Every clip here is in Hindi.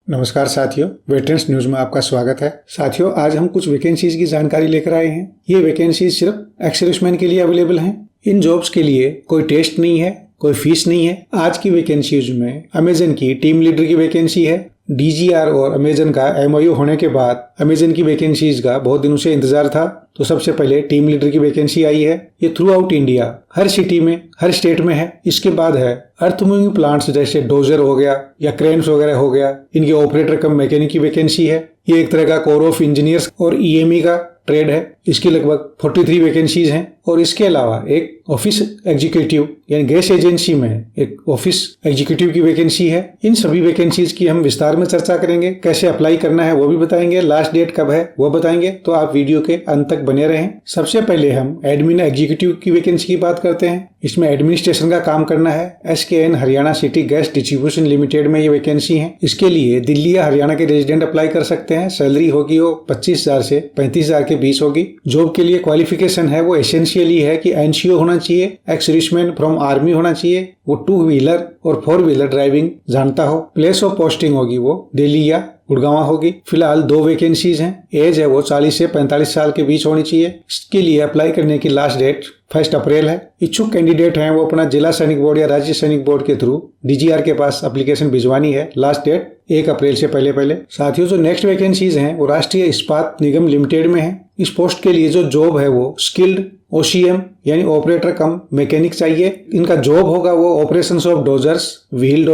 नमस्कार साथियों, वेटरन्स न्यूज में आपका स्वागत है। साथियों, आज हम कुछ वैकेंसीज की जानकारी लेकर आए हैं। ये वैकेंसीज सिर्फ एक्स सर्विसमैन के लिए अवेलेबल हैं। इन जॉब्स के लिए कोई टेस्ट नहीं है, कोई फीस नहीं है। आज की वैकेंसीज में अमेजन की टीम लीडर की वैकेंसी है। DGR और अमेजन का MOU होने के बाद अमेजन की वैकेंसीज का बहुत दिनों से इंतजार था, तो सबसे पहले टीम लीडर की वैकेंसी आई है। ये थ्रू आउट इंडिया हर सिटी में, हर स्टेट में है। इसके बाद है अर्थ मूविंग प्लांट्स जैसे डोजर हो गया या क्रेन्स वगैरह हो गया, इनके ऑपरेटर कम मैकेनिक की वैकेंसी है। ये एक तरह का कोर ऑफ इंजीनियर्स और EME का ट्रेड है। इसकी लगभग 43 वैकेंसीज हैं। और इसके अलावा एक ऑफिस एग्जीक्यूटिव यानी गैस एजेंसी में एक ऑफिस एग्जीक्यूटिव की वैकेंसी है। इन सभी वैकेंसीज की हम विस्तार में चर्चा करेंगे। कैसे अप्लाई करना है वो भी बताएंगे, लास्ट डेट कब है वो बताएंगे, तो आप वीडियो के अंत तक बने रहें। सबसे पहले हम एडमिन एग्जीक्यूटिव की वैकेंसी की बात करते हैं। इसमें एडमिनिस्ट्रेशन का काम करना है। SKN Haryana city gas distribution limited में ये वैकेंसी है। इसके लिए दिल्ली या हरियाणा के रेजिडेंट अप्लाई कर सकते हैं। सैलरी होगी वो 25,000 से 35,000 के बीच होगी। जॉब के लिए क्वालिफिकेशन है वो एसेंशियली है कि NCO होना चाहिए, एक्स सर्विसमैन फ्रॉम आर्मी होना चाहिए, वो 2 व्हीलर और 4 व्हीलर ड्राइविंग जानता हो। प्लेस ऑफ पोस्टिंग होगी वो दिल्ली या गुड़गांव होगी। फिलहाल 2 वैकेंसीज हैं। एज है वो 40 से 45 साल के बीच होनी चाहिए। इसके लिए अप्लाई करने की लास्ट डेट 1 अप्रैल है। इच्छुक कैंडिडेट हैं वो अपना जिला सैनिक बोर्ड या राज्य सैनिक बोर्ड के थ्रू DGR के पास एप्लीकेशन भिजवानी है। लास्ट डेट 1 अप्रैल से पहले। साथियों, जो नेक्स्ट वैकेंसीज हैं वो राष्ट्रीय इस्पात निगम लिमिटेड में है। इस पोस्ट के लिए जो जॉब है वो स्किल्ड OCM यानी ऑपरेटर कम मैकेनिक चाहिए। इनका जॉब होगा वो operations of dozers, wheel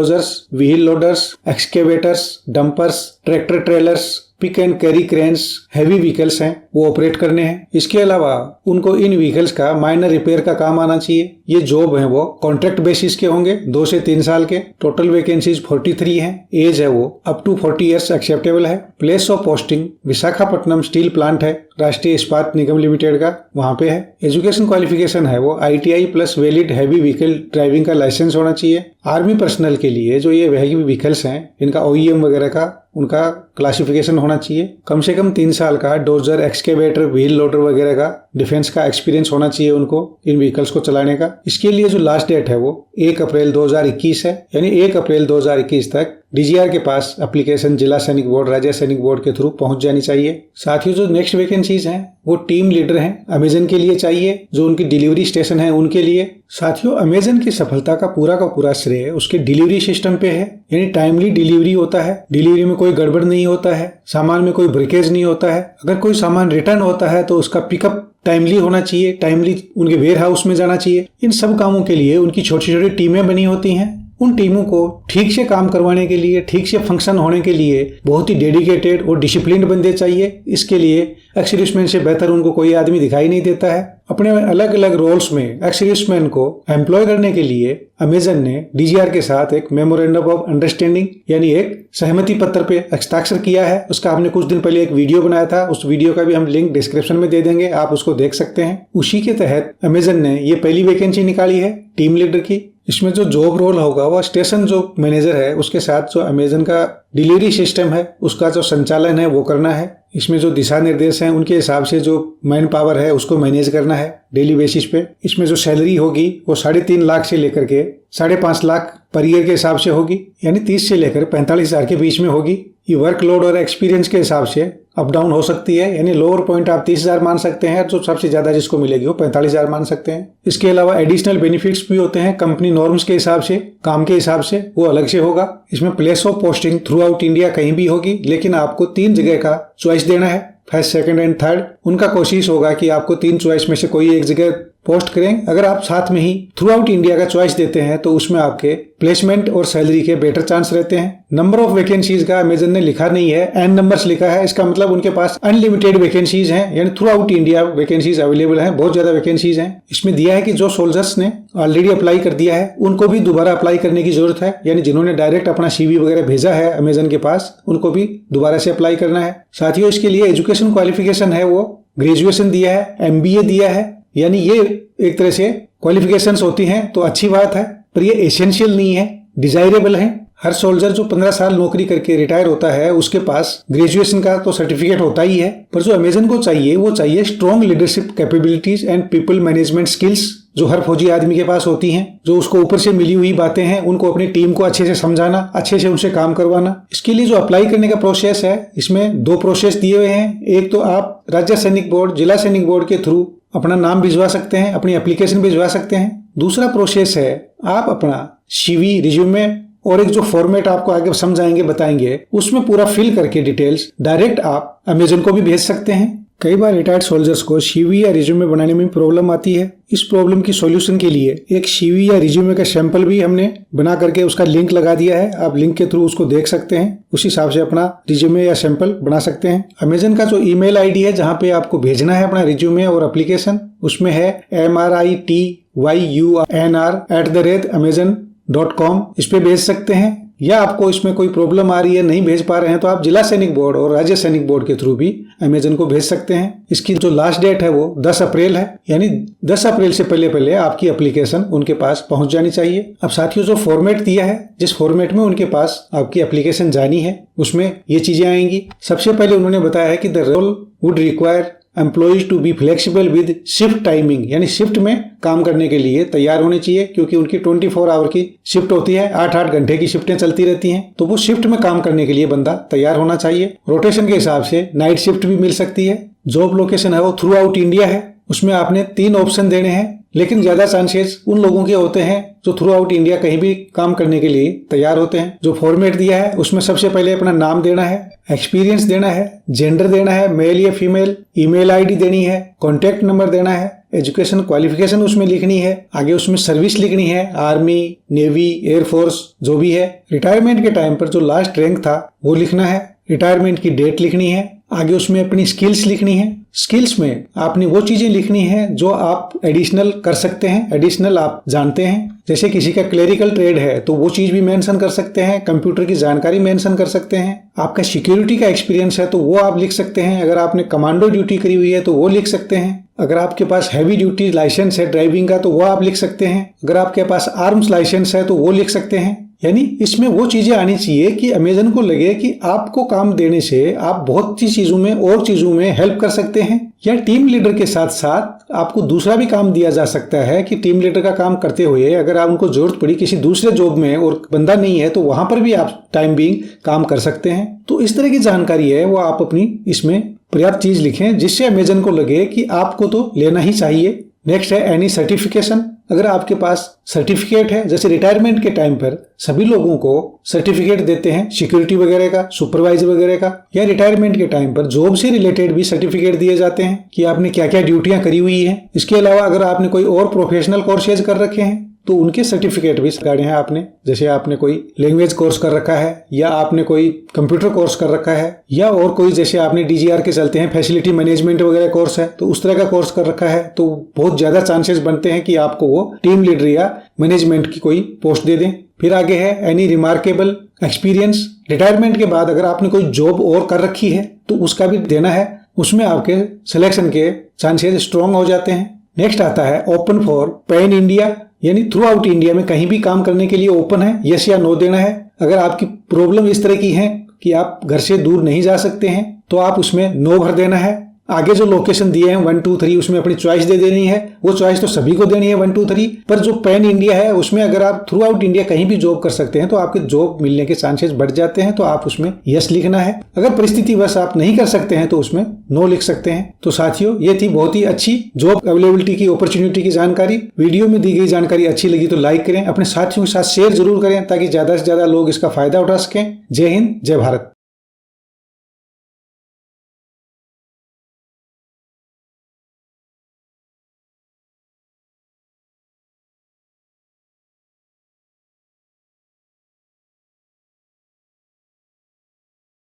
loaders, excavators, dumpers, tractor trailers, pick and carry cranes, heavy vehicles हैं वो ऑपरेट करने हैं। इसके अलावा उनको इन व्हीकल्स का माइनर रिपेयर का काम आना चाहिए। ये जॉब है वो कॉन्ट्रैक्ट बेसिस के होंगे, 2 से 3 साल के। टोटल वैकेंसीज 43 हैं। एज है वो अप टू 40 ईयर्स एक्सेप्टेबल है। Place of posting Visakhapatnam steel plant है, राष्ट्रीय इस्पात निगम लिमिटेड का, वहां पे है। एजुकेशन क्वालिफिकेशन है वो ITI plus valid heavy vehicle driving का लाइसेंस होना चाहिए। आर्मी पर्सनल के लिए जो ये हैवी व्हीकल्स हैं इनका OEM वगैरह का उनका क्लासिफिकेशन होना चाहिए। कम से कम 3 साल का डोजर, एक्सकेवेटर, व्हील लोडर वगैरह का डिफेंस का एक्सपीरियंस होना चाहिए उनको इन व्हीकल्स को चलाने का। इसके लिए जो लास्ट डेट है वो 1 अप्रैल 2021 है। यानी 1 अप्रैल 2021 तक DGR के पास एप्लीकेशन जिला सैनिक बोर्ड, राज्य सैनिक बोर्ड के थ्रू पहुंच जानी चाहिए। साथियों, जो नेक्स्ट वैकेंसीज हैं वो टीम लीडर हैं, अमेजन के लिए चाहिए, जो उनकी डिलीवरी स्टेशन है उनके लिए। साथियों, अमेजन की सफलता का पूरा श्रेय उसके डिलीवरी सिस्टम पे है। यानी टाइमली डिलीवरी होता है, डिलीवरी में कोई गड़बड़ नहीं होता है, सामान में कोई ब्रेकेज नहीं होता है। अगर कोई सामान रिटर्न होता है तो उसका पिकअप टाइमली होना चाहिए, टाइमली उनके वेयर हाउस में जाना चाहिए। इन सब कामों के लिए उनकी छोटी छोटी टीमें बनी होती हैं। उन टीमों को ठीक से काम करवाने के लिए, ठीक से फंक्शन होने के लिए बहुत ही डेडिकेटेड और डिसिप्लिन्ड बंदे चाहिए। इसके लिए एक्स सर्विसमैन से बेहतर उनको कोई आदमी दिखाई नहीं देता है। अपने अलग अलग रोल्स में एक्स सर्विसमैन को एम्प्लॉय करने के लिए अमेजन ने DGR के साथ एक मेमोरेंडम ऑफ अंडरस्टैंडिंग यानी एक सहमति पत्र पे हस्ताक्षर किया है। उसका हमने कुछ दिन पहले एक वीडियो बनाया था, उस वीडियो का भी हम लिंक डिस्क्रिप्शन में दे देंगे, आप उसको देख सकते हैं। उसी के तहत अमेजन ने ये पहली वैकेंसी निकाली है टीम लीडर की। इसमें जो जॉब रोल होगा वो स्टेशन जो मैनेजर है उसके साथ जो अमेजन का डिलीवरी सिस्टम है उसका जो संचालन है वो करना है। इसमें जो दिशा निर्देश हैं उनके हिसाब से जो मैन पावर है उसको मैनेज करना है डेली बेसिस पे। इसमें जो सैलरी होगी वो 3.5 लाख से लेकर के 5.5 लाख पर ईयर के हिसाब से होगी, यानी 30 से लेकर 45,000 के बीच में होगी। ये वर्कलोड और एक्सपीरियंस के हिसाब से अप डाउन हो सकती है। यानी लोअर पॉइंट आप 30,000 मान सकते हैं, जो सबसे ज्यादा जिसको मिलेगी वो 45,000 मान सकते हैं। इसके अलावा एडिशनल बेनिफिट्स भी होते हैं कंपनी नॉर्म्स के हिसाब से, काम के हिसाब से, वो अलग से होगा। इसमें place of posting through out India कहीं भी होगी, लेकिन आपको 3 जगह का चॉइस देना है, 1st, 2nd एंड 3rd। उनका कोशिश होगा कि आपको 3 चॉइस में से कोई एक जगह पोस्ट करें। अगर आप साथ में ही थ्रू आउट इंडिया का चॉइस देते हैं तो उसमें आपके प्लेसमेंट और सैलरी के बेटर चांस रहते हैं। नंबर ऑफ वैकेंसीज का अमेजन ने लिखा नहीं है, n नंबर्स लिखा है। इसका मतलब उनके पास अनलिमिटेड वैकेंसीज हैं, यानी through out India vacancies available हैं, बहुत ज्यादा वैकेंसीज हैं। इसमें दिया है कि जो सोल्जर्स ने ऑलरेडी अप्लाई कर दिया है उनको भी दोबारा अप्लाई करने की जरूरत है। यानी जिन्होंने डायरेक्ट अपना CV वगैरह भेजा है अमेजन के पास उनको भी दोबारा से अप्लाई करना है। साथियों, इसके लिए एजुकेशन क्वालिफिकेशन है वो ग्रेजुएशन दिया है, MBA दिया है। यानी ये एक तरह से क्वालिफिकेशंस होती हैं तो अच्छी बात है, पर ये एसेंशियल नहीं है, डिजायरेबल है। हर सोल्जर जो 15 साल नौकरी करके रिटायर होता है उसके पास ग्रेजुएशन का तो सर्टिफिकेट होता ही है, पर जो अमेजन को चाहिए वो चाहिए strong leadership capabilities and people management skills. जो हर फौजी आदमी के पास होती हैं, जो उसको ऊपर से मिली हुई बातें हैं उनको अपनी टीम को अच्छे से समझाना, अच्छे से उनसे काम करवाना। इसके लिए जो अप्लाई करने का प्रोसेस है, इसमें 2 प्रोसेस दिए हुए हैं। एक तो आप राज्य सैनिक बोर्ड, जिला सैनिक बोर्ड के थ्रू अपना नाम भिजवा सकते हैं, अपनी एप्लीकेशन भिजवा सकते हैं। दूसरा प्रोसेस है आप अपना CV, रिज्यूमे और एक जो फॉर्मेट आपको आगे समझाएंगे बताएंगे, उसमें पूरा फिल करके डिटेल्स डायरेक्ट आप अमेजन को भी भेज सकते हैं। कई बार रिटायर्ड सोल्जर्स को CV या रिज्यूमे बनाने में प्रॉब्लम आती है। इस प्रॉब्लम की सॉल्यूशन के लिए एक CV या रिज्यूमे का सैंपल भी हमने बना करके उसका लिंक लगा दिया है। आप लिंक के थ्रू उसको देख सकते हैं, उस हिसाब से अपना रिज्यूमे या सैंपल बना सकते हैं। अमेजन का जो ईमेल ID है जहां पे आपको भेजना है अपना रिज्यूमे और एप्लीकेशन, उसमें है MRITYUNR@amazon.com। इस पे भेज सकते हैं। या आपको इसमें कोई प्रॉब्लम आ रही है, नहीं भेज पा रहे हैं, तो आप जिला सैनिक बोर्ड और राज्य सैनिक बोर्ड के थ्रू भी अमेजन को भेज सकते हैं। इसकी जो लास्ट डेट है वो 10 अप्रैल है, यानी 10 अप्रैल से पहले आपकी एप्लीकेशन उनके पास पहुंच जानी चाहिए। अब साथियों, जो फॉर्मेट दिया है, जिस फॉर्मेट में उनके पास आपकी एप्लीकेशन जानी है, उसमें ये चीजें आएंगी। सबसे पहले उन्होंने बताया है कि the role would require employees to be flexible with shift timing, यानी शिफ्ट में काम करने के लिए तैयार होने चाहिए, क्योंकि उनकी 24 आवर की शिफ्ट होती है, 8-8 घंटे की शिफ्टें चलती रहती हैं। तो वो शिफ्ट में काम करने के लिए बंदा तैयार होना चाहिए। रोटेशन के हिसाब से नाइट शिफ्ट भी मिल सकती है। जॉब लोकेशन है वो थ्रू आउट इंडिया है। उसमें आपने 3 ऑप्शन देने हैं, लेकिन ज्यादा चांसेस उन लोगों के होते हैं जो थ्रू आउट इंडिया कहीं भी काम करने के लिए तैयार होते हैं। जो फॉर्मेट दिया है उसमें सबसे पहले अपना नाम देना है, एक्सपीरियंस देना है, जेंडर देना है, मेल या फीमेल, ईमेल ID देनी है, कॉन्टेक्ट नंबर देना है, एजुकेशन क्वालिफिकेशन उसमें लिखनी है, आगे उसमें सर्विस लिखनी है, आर्मी, नेवी, एयरफोर्स जो भी है। रिटायरमेंट के टाइम पर जो लास्ट रैंक था वो लिखना है, रिटायरमेंट की डेट लिखनी है, आगे उसमें अपनी स्किल्स लिखनी है। स्किल्स में आपने वो चीजें लिखनी है जो आप एडिशनल कर सकते हैं, एडिशनल आप जानते हैं। जैसे किसी का क्लेरिकल ट्रेड है तो वो चीज भी मेंशन कर सकते हैं, कंप्यूटर की जानकारी मेंशन कर सकते हैं। आपका सिक्योरिटी का एक्सपीरियंस है तो वो आप लिख सकते हैं। अगर आपने कमांडो ड्यूटी करी हुई है तो वो लिख सकते हैं। अगर आपके पास हैवी ड्यूटी लाइसेंस है ड्राइविंग का तो वो आप लिख सकते हैं। अगर आपके पास आर्म्स लाइसेंस है तो वो लिख सकते हैं। यानी इसमें वो चीजें आनी चाहिए कि अमेजन को लगे कि आपको काम देने से आप बहुत सी चीजों में और चीजों में हेल्प कर सकते हैं, या टीम लीडर के साथ साथ आपको दूसरा भी काम दिया जा सकता है कि टीम लीडर का काम करते हुए अगर आप उनको जरूरत पड़ी किसी दूसरे जॉब में और बंदा नहीं है तो वहां पर भी आप टाइम बीइंग काम कर सकते हैं। तो इस तरह की जानकारी है वो आप अपनी इसमें पर्याप्त चीज लिखें जिससे अमेजन को लगे कि आपको तो लेना ही चाहिए। नेक्स्ट है एनी सर्टिफिकेशन। अगर आपके पास सर्टिफिकेट है, जैसे रिटायरमेंट के टाइम पर सभी लोगों को सर्टिफिकेट देते हैं सिक्योरिटी वगैरह का, सुपरवाइजर वगैरह का, या रिटायरमेंट के टाइम पर जॉब से रिलेटेड भी सर्टिफिकेट दिए जाते हैं कि आपने क्या क्या ड्यूटियां करी हुई हैं। इसके अलावा अगर आपने कोई और प्रोफेशनल कोर्सेज कर रखे हैं तो उनके सर्टिफिकेट भी गाड़े हैं आपने, जैसे आपने कोई लैंग्वेज कोर्स कर रखा है, या आपने कोई कंप्यूटर कोर्स कर रखा है, या और कोई जैसे आपने DGR के चलते हैं फैसिलिटी मैनेजमेंट वगैरह कोर्स है तो उस तरह का कोर्स कर रखा है, तो बहुत ज्यादा चांसेस बनते हैं कि आपको वो टीम लीडर या मैनेजमेंट की कोई पोस्ट दे दें। फिर आगे है एनी रिमार्केबल एक्सपीरियंस। रिटायरमेंट के बाद अगर आपने कोई जॉब और कर रखी है तो उसका भी देना है, उसमें आपके सिलेक्शन के चांसेस स्ट्रॉन्ग हो जाते हैं। नेक्स्ट आता है ओपन फॉर पैन इंडिया, यानी थ्रू आउट इंडिया में कहीं भी काम करने के लिए ओपन है, यस या नो देना है। अगर आपकी प्रॉब्लम इस तरह की है कि आप घर से दूर नहीं जा सकते हैं तो आप उसमें नो भर देना है। आगे जो लोकेशन दिए हैं 1, 2, 3 उसमें अपनी चॉइस दे देनी है। वो चॉइस तो सभी को देनी है 1, 2, 3, पर जो पैन इंडिया है उसमें अगर आप थ्रू आउट इंडिया कहीं भी जॉब कर सकते हैं तो आपके जॉब मिलने के चांसेस बढ़ जाते हैं, तो आप उसमें यस लिखना है। अगर परिस्थिति बस आप नहीं कर सकते हैं तो उसमें नो लिख सकते हैं। तो साथियों, ये थी बहुत ही अच्छी जॉब अवेलेबिलिटी की, अपॉर्चुनिटी की जानकारी। वीडियो में दी गई जानकारी अच्छी लगी तो लाइक करें, अपने साथियों के साथ शेयर जरूर करें ताकि ज्यादा से ज्यादा लोग इसका फायदा उठा सकें। जय हिंद, जय भारत।